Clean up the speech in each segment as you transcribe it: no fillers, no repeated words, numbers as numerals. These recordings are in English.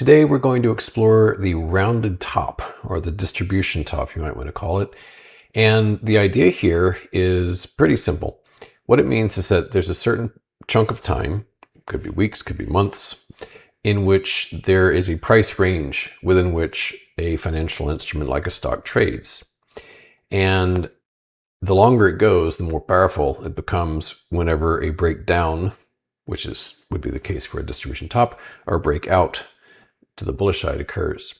Today we're going to explore the rounded top, or the distribution top you might want to call it. And the idea here is pretty simple. What it means is that there's a certain chunk of time, could be weeks, could be months, in which there is a price range within which a financial instrument like a stock trades. And the longer it goes, the more powerful it becomes whenever a breakdown, which would be the case for a distribution top, or a breakout to the bullish side occurs.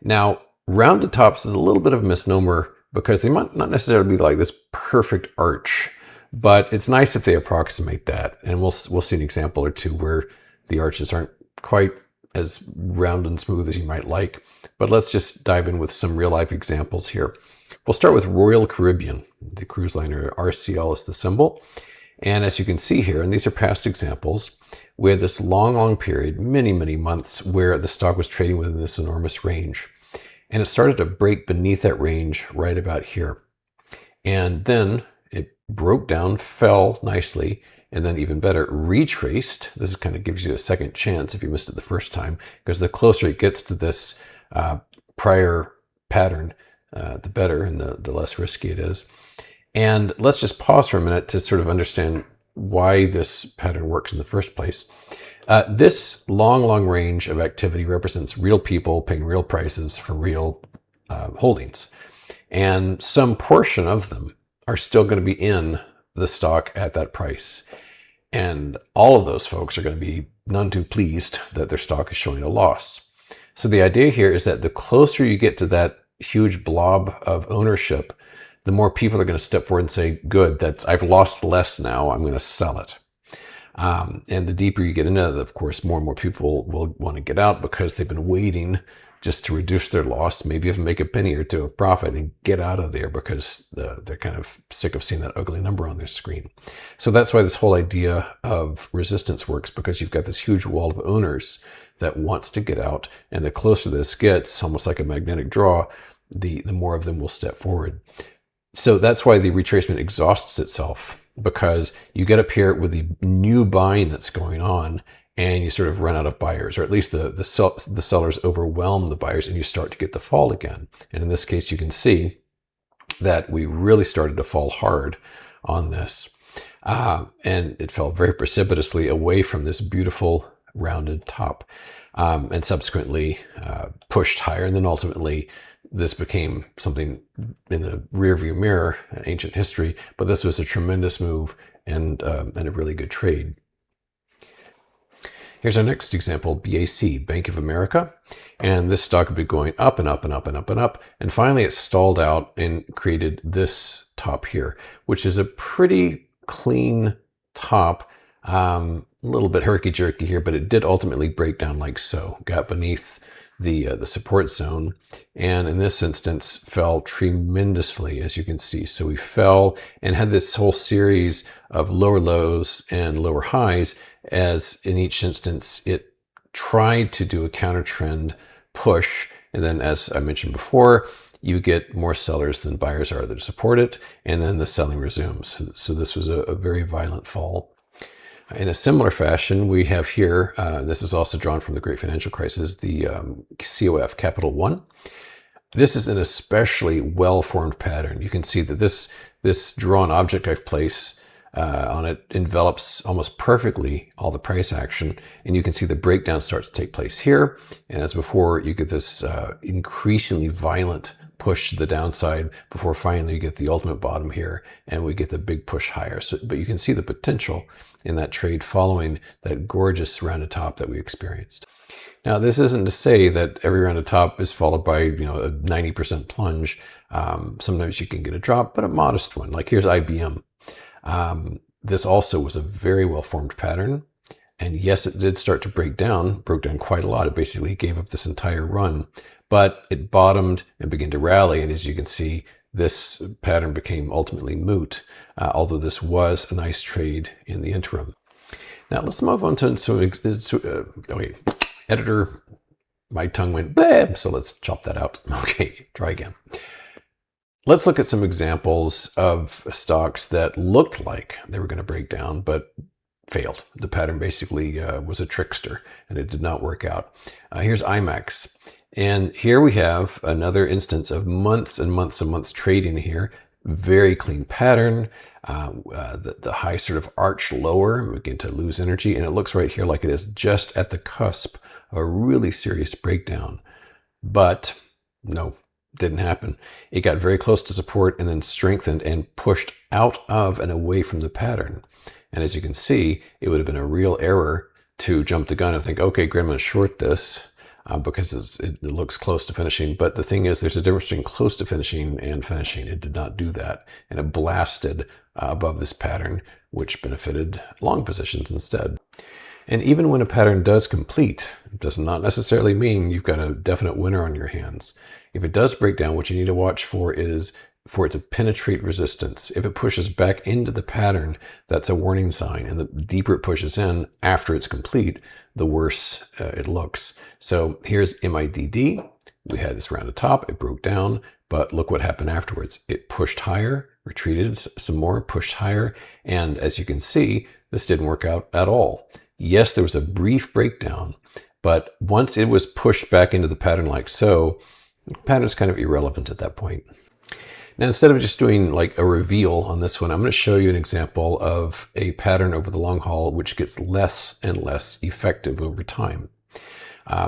Now, rounded tops is a little bit of a misnomer because they might not necessarily be like this perfect arch, but it's nice if they approximate that. And we'll see an example or two where the arches aren't quite as round and smooth as you might like. But let's just dive in with some real life examples here. We'll start with Royal Caribbean. The cruise liner RCL is the symbol. And as you can see here, and these are past examples, we had this long period, many months, where the stock was trading within this enormous range. And it started to break beneath that range right about here. And then it broke down, fell nicely, and then even better, retraced. This kind of gives you a second chance if you missed it the first time, because the closer it gets to this prior pattern, the better and the less risky it is. And let's just pause for a minute to sort of understand why this pattern works in the first place. This long range of activity represents real people paying real prices for real holdings. And some portion of them are still going to be in the stock at that price. And all of those folks are going to be none too pleased that their stock is showing a loss. So the idea here is that the closer you get to that huge blob of ownership, the more people are going to step forward and say, good, I've lost less now, I'm going to sell it. And the deeper you get into it, of course, more and more people will want to get out because they've been waiting just to reduce their loss, maybe even make a penny or two of profit and get out of there because they're kind of sick of seeing that ugly number on their screen. So that's why this whole idea of resistance works, because you've got this huge wall of owners that wants to get out. And the closer this gets, almost like a magnetic draw, the more of them will step forward. So that's why the retracement exhausts itself, because you get up here with the new buying that's going on and you sort of run out of buyers, or at least the sellers overwhelm the buyers and you start to get the fall again. And in this case, you can see that we really started to fall hard on this. And it fell very precipitously away from this beautiful rounded top, and subsequently pushed higher. And then ultimately, this became something in the rearview mirror, ancient history, but this was a tremendous move and a really good trade. Here's our next example, BAC, Bank of America. And this stock had been going up and up and up and up and up. And finally it stalled out and created this top here, which is a pretty clean top. A little bit herky-jerky here, but it did ultimately break down like so. Got beneath the support zone, and in this instance fell tremendously, as you can see. So we fell and had this whole series of lower lows and lower highs, as in each instance it tried to do a counter trend push, and then, as I mentioned before, you get more sellers than buyers are that support it, and then the selling resumes. So this was a very violent fall. In a similar fashion, we have here, this is also drawn from the Great Financial Crisis, the COF, Capital One. This is an especially well-formed pattern. You can see that this drawn object I've placed on it envelops almost perfectly all the price action, and you can see the breakdown start to take place here. And as before, you get this increasingly violent push to the downside before finally you get the ultimate bottom here and we get the big push higher. So, but you can see the potential in that trade following that gorgeous rounded top that we experienced. Now, this isn't to say that every rounded top is followed by, a 90% plunge. Sometimes you can get a drop, but a modest one. Like here's IBM. This also was a very well-formed pattern. And yes, it did start to broke down quite a lot. It basically gave up this entire run, but it bottomed and began to rally. And as you can see, this pattern became ultimately moot, although this was a nice trade in the interim. Now let's move on to editor, my tongue went bleh, so let's chop that out. Okay, try again. Let's look at some examples of stocks that looked like they were going to break down, but failed. The pattern basically was a trickster and it did not work out. Here's IMAX. And here we have another instance of months and months and months trading here. Very clean pattern. The high sort of arch lower, we begin to lose energy. And it looks right here like it is just at the cusp of a really serious breakdown. But no, didn't happen. It got very close to support and then strengthened and pushed out of and away from the pattern. And as you can see, it would have been a real error to jump the gun and think, okay, great, I'm going to short this because it looks close to finishing. But the thing is, there's a difference between close to finishing and finishing. It did not do that. And it blasted above this pattern, which benefited long positions instead. And even when a pattern does complete, it does not necessarily mean you've got a definite winner on your hands. If it does break down, what you need to watch for is for it to penetrate resistance. If it pushes back into the pattern, that's a warning sign. And the deeper it pushes in after it's complete, the worse it looks. So here's MIDD. We had this rounded top, it broke down, but look what happened afterwards. It pushed higher, retreated some more, pushed higher. And as you can see, this didn't work out at all. Yes, there was a brief breakdown, but once it was pushed back into the pattern like so, the pattern is kind of irrelevant at that point. Now, instead of just doing like a reveal on this one, I'm going to show you an example of a pattern over the long haul, which gets less and less effective over time.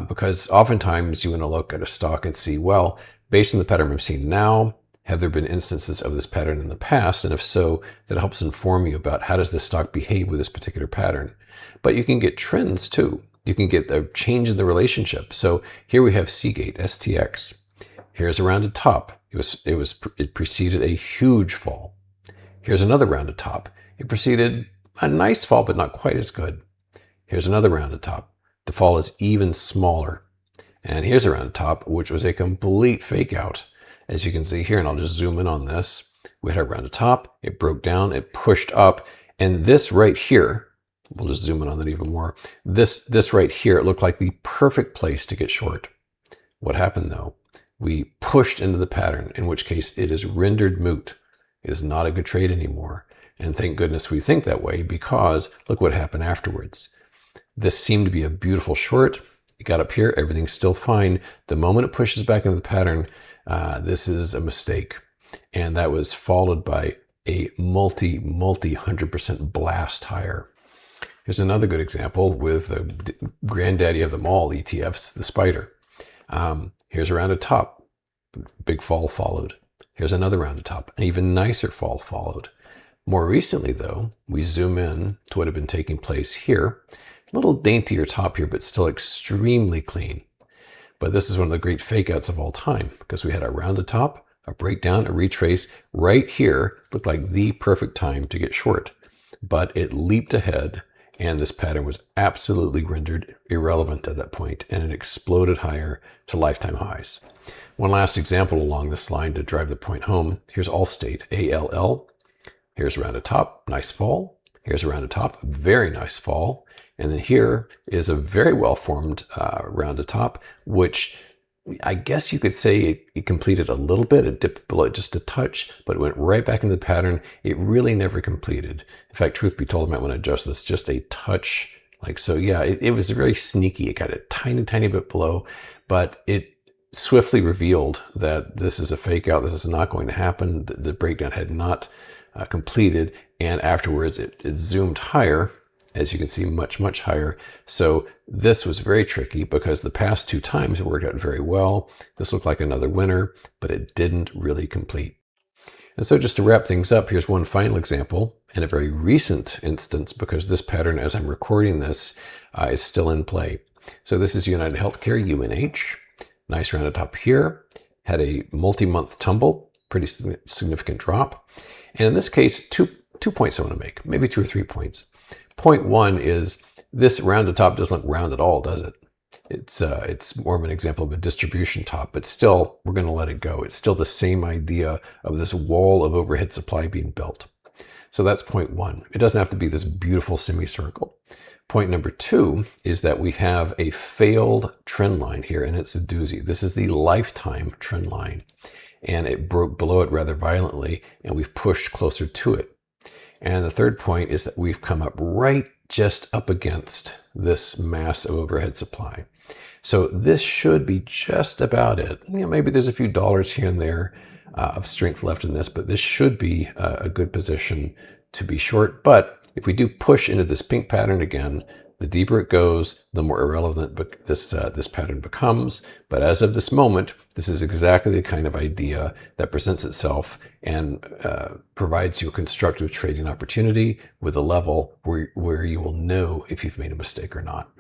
Because oftentimes you want to look at a stock and see, well, based on the pattern I'm seeing now, have there been instances of this pattern in the past? And if so, that helps inform you about how does this stock behave with this particular pattern. But you can get trends too. You can get a change in the relationship. So here we have Seagate, STX. Here's a rounded top. It preceded a huge fall. Here's another rounded top. It preceded a nice fall, but not quite as good. Here's another rounded top. The fall is even smaller. And here's a rounded top, which was a complete fake out. As you can see here, and I'll just zoom in on this, we had a rounded top, it broke down, it pushed up, and this right here, we'll just zoom in on that even more, this right here, it looked like the perfect place to get short. What happened though? We pushed into the pattern, in which case it is rendered moot. It is not a good trade anymore. And thank goodness we think that way, because look what happened afterwards. This seemed to be a beautiful short. It got up here, everything's still fine. The moment it pushes back into the pattern, this is a mistake. And that was followed by a multi 100% blast higher. Here's another good example with the granddaddy of them all, ETFs, the spider. Here's a rounded top, big fall followed. Here's another rounded top, an even nicer fall followed. More recently though, we zoom in to what had been taking place here. A little daintier top here, but still extremely clean. But this is one of the great fake outs of all time, because we had a rounded top, a breakdown, a retrace. Right here looked like the perfect time to get short, but it leaped ahead and this pattern was absolutely rendered irrelevant at that point, and it exploded higher to lifetime highs. One last example along this line to drive the point home. Here's Allstate, ALL. Here's a rounded top, nice fall. Here's a rounded top, very nice fall. And then here is a very well-formed rounded top, which I guess you could say it completed a little bit. It dipped below it just a touch, but it went right back into the pattern. It really never completed. In fact, truth be told, I might want to adjust this just a touch like so. Yeah, it was very sneaky. It got a tiny bit below, but it swiftly revealed that this is a fake out. This is not going to happen. The breakdown had not completed, and afterwards it zoomed higher. As you can see, much higher. So this was very tricky because the past two times it worked out very well. This looked like another winner, but it didn't really complete. And so just to wrap things up, here's one final example and a very recent instance, because this pattern, as I'm recording this, is still in play. So this is UnitedHealthcare, UNH. Nice rounded top here. Had a multi-month tumble, pretty significant drop. And in this case, two points I want to make, maybe 2 or 3 points. Point one is this rounded top doesn't look round at all, does it? It's more of an example of a distribution top, but still, we're going to let it go. It's still the same idea of this wall of overhead supply being built. So that's point one. It doesn't have to be this beautiful semicircle. Point number two is that we have a failed trend line here, and it's a doozy. This is the lifetime trend line, and it broke below it rather violently, and we've pushed closer to it. And the third point is that we've come up right just up against this massive overhead supply. So this should be just about it. Maybe there's a few dollars here and there of strength left in this, but this should be a good position to be short. But if we do push into this pink pattern again, the deeper it goes, the more irrelevant this pattern becomes. But as of this moment, this is exactly the kind of idea that presents itself and provides you a constructive trading opportunity with a level where you will know if you've made a mistake or not.